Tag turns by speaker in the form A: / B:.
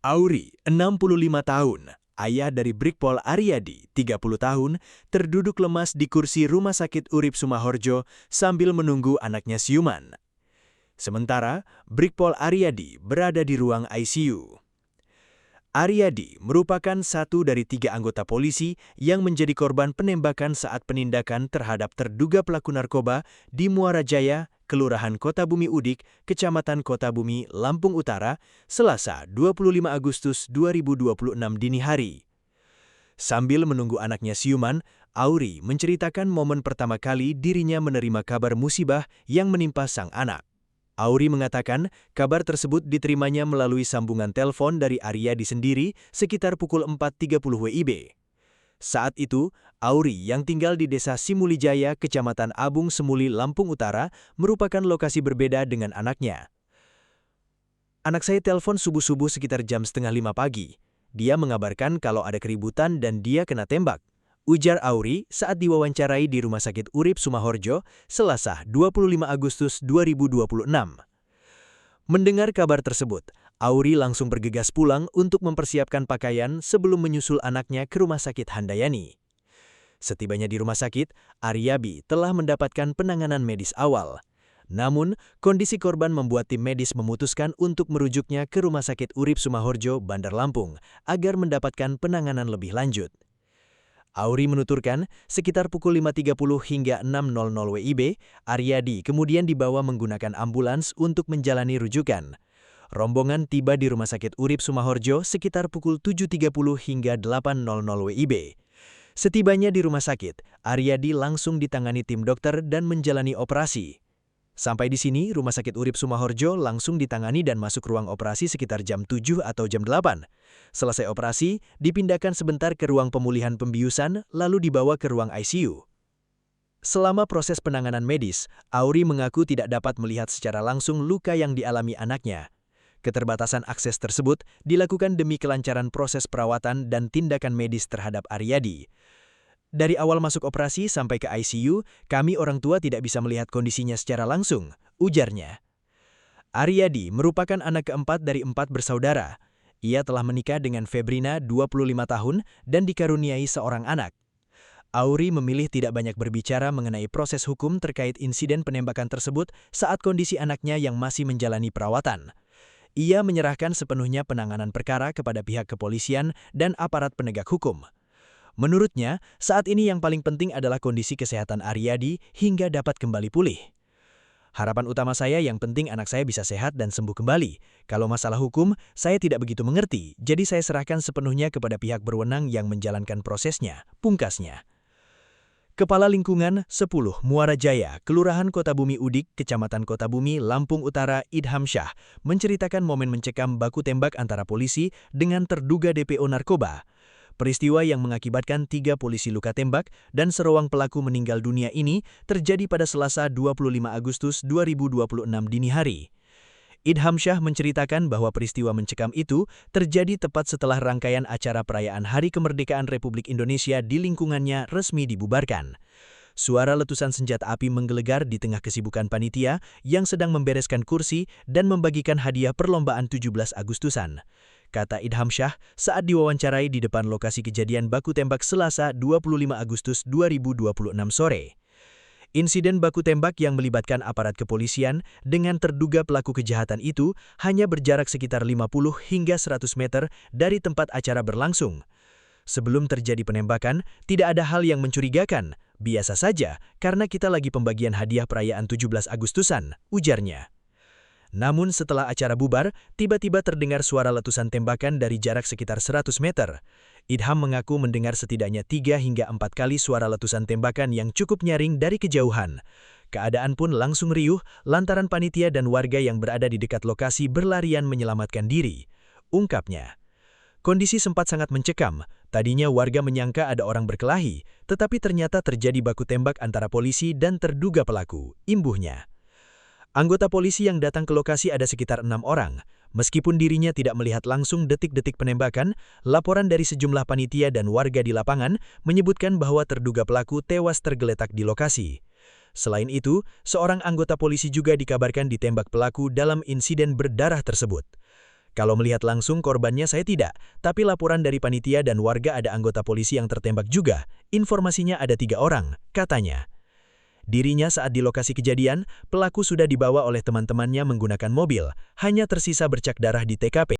A: Auri, 65 tahun, ayah dari Brigpol Aryadi, 30 tahun, terduduk lemas di kursi Rumah Sakit Urip Sumoharjo sambil menunggu anaknya siuman. Sementara, Brigpol Aryadi berada di ruang ICU. Aryadi merupakan satu dari 3 anggota polisi yang menjadi korban penembakan saat penindakan terhadap terduga pelaku narkoba di Muara Jaya, Kelurahan Kota Bumi Udik, Kecamatan Kota Bumi, Lampung Utara, Selasa 25 Agustus 2026 dini hari. Sambil menunggu anaknya siuman, Auri menceritakan momen pertama kali dirinya menerima kabar musibah yang menimpa sang anak. Auri mengatakan kabar tersebut diterimanya melalui sambungan telepon dari Aryadi sendiri sekitar pukul 4.30 WIB. Saat itu, Auri yang tinggal di Desa Simulijaya, Kecamatan Abung Semuli, Lampung Utara, merupakan lokasi berbeda dengan anaknya. Anak saya telepon subuh-subuh sekitar jam setengah 5 pagi. Dia mengabarkan kalau ada keributan dan dia kena tembak, ujar Auri saat diwawancarai di Rumah Sakit Urip Sumoharjo, Selasa 25 Agustus 2026. Mendengar kabar tersebut, Auri langsung bergegas pulang untuk mempersiapkan pakaian sebelum menyusul anaknya ke Rumah Sakit Handayani. Setibanya di rumah sakit, Aryadi telah mendapatkan penanganan medis awal. Namun, kondisi korban membuat tim medis memutuskan untuk merujuknya ke Rumah Sakit Urip Sumoharjo, Bandar Lampung, agar mendapatkan penanganan lebih lanjut. Auri menuturkan, sekitar pukul 5.30 hingga 6.00 WIB, Aryadi kemudian dibawa menggunakan ambulans untuk menjalani rujukan. Rombongan tiba di Rumah Sakit Urip Sumoharjo sekitar pukul 7.30 hingga 8.00 WIB. Setibanya di rumah sakit, Aryadi langsung ditangani tim dokter dan menjalani operasi. Sampai di sini, Rumah Sakit Urip Sumoharjo langsung ditangani dan masuk ruang operasi sekitar jam 7 atau jam 8. Selesai operasi, dipindahkan sebentar ke ruang pemulihan pembiusan, lalu dibawa ke ruang ICU. Selama proses penanganan medis, Auri mengaku tidak dapat melihat secara langsung luka yang dialami anaknya. Keterbatasan akses tersebut dilakukan demi kelancaran proses perawatan dan tindakan medis terhadap Aryadi. Dari awal masuk operasi sampai ke ICU, kami orang tua tidak bisa melihat kondisinya secara langsung, ujarnya. Aryadi merupakan anak keempat dari 4 bersaudara. Ia telah menikah dengan Febrina, 25 tahun, dan dikaruniai seorang anak. Auri memilih tidak banyak berbicara mengenai proses hukum terkait insiden penembakan tersebut saat kondisi anaknya yang masih menjalani perawatan. Ia menyerahkan sepenuhnya penanganan perkara kepada pihak kepolisian dan aparat penegak hukum. Menurutnya, saat ini yang paling penting adalah kondisi kesehatan Aryadi hingga dapat kembali pulih. Harapan utama saya yang penting anak saya bisa sehat dan sembuh kembali. Kalau masalah hukum, saya tidak begitu mengerti, jadi saya serahkan sepenuhnya kepada pihak berwenang yang menjalankan prosesnya, pungkasnya. Kepala Lingkungan 10 Muara Jaya, Kelurahan Kota Bumi Udik, Kecamatan Kota Bumi, Lampung Utara, Idham Syah, menceritakan momen mencekam baku tembak antara polisi dengan terduga DPO narkoba. Peristiwa yang mengakibatkan 3 polisi luka tembak dan seruang pelaku meninggal dunia ini terjadi pada Selasa 25 Agustus 2026 dini hari. Idham Syah menceritakan bahwa peristiwa mencekam itu terjadi tepat setelah rangkaian acara perayaan Hari Kemerdekaan Republik Indonesia di lingkungannya resmi dibubarkan. Suara letusan senjata api menggelegar di tengah kesibukan panitia yang sedang membereskan kursi dan membagikan hadiah perlombaan 17 Agustusan. Kata Idham Syah saat diwawancarai di depan lokasi kejadian baku tembak Selasa 25 Agustus 2026 sore. Insiden baku tembak yang melibatkan aparat kepolisian dengan terduga pelaku kejahatan itu hanya berjarak sekitar 50 hingga 100 meter dari tempat acara berlangsung. Sebelum terjadi penembakan, tidak ada hal yang mencurigakan, biasa saja karena kita lagi pembagian hadiah perayaan 17 Agustusan, ujarnya. Namun setelah acara bubar, tiba-tiba terdengar suara letusan tembakan dari jarak sekitar 100 meter. Idham mengaku mendengar setidaknya 3 hingga 4 kali suara letusan tembakan yang cukup nyaring dari kejauhan. Keadaan pun langsung riuh lantaran panitia dan warga yang berada di dekat lokasi berlarian menyelamatkan diri, ungkapnya. Kondisi sempat sangat mencekam. Tadinya warga menyangka ada orang berkelahi, tetapi ternyata terjadi baku tembak antara polisi dan terduga pelaku, imbuhnya. Anggota polisi yang datang ke lokasi ada sekitar 6 orang. Meskipun dirinya tidak melihat langsung detik-detik penembakan, laporan dari sejumlah panitia dan warga di lapangan menyebutkan bahwa terduga pelaku tewas tergeletak di lokasi. Selain itu, seorang anggota polisi juga dikabarkan ditembak pelaku dalam insiden berdarah tersebut.
B: Kalau melihat langsung korbannya saya tidak, tapi laporan dari panitia dan warga ada anggota polisi yang tertembak juga. Informasinya ada 3 orang, katanya. Dirinya saat di lokasi kejadian, pelaku sudah dibawa oleh teman-temannya menggunakan mobil, hanya tersisa bercak darah di TKP.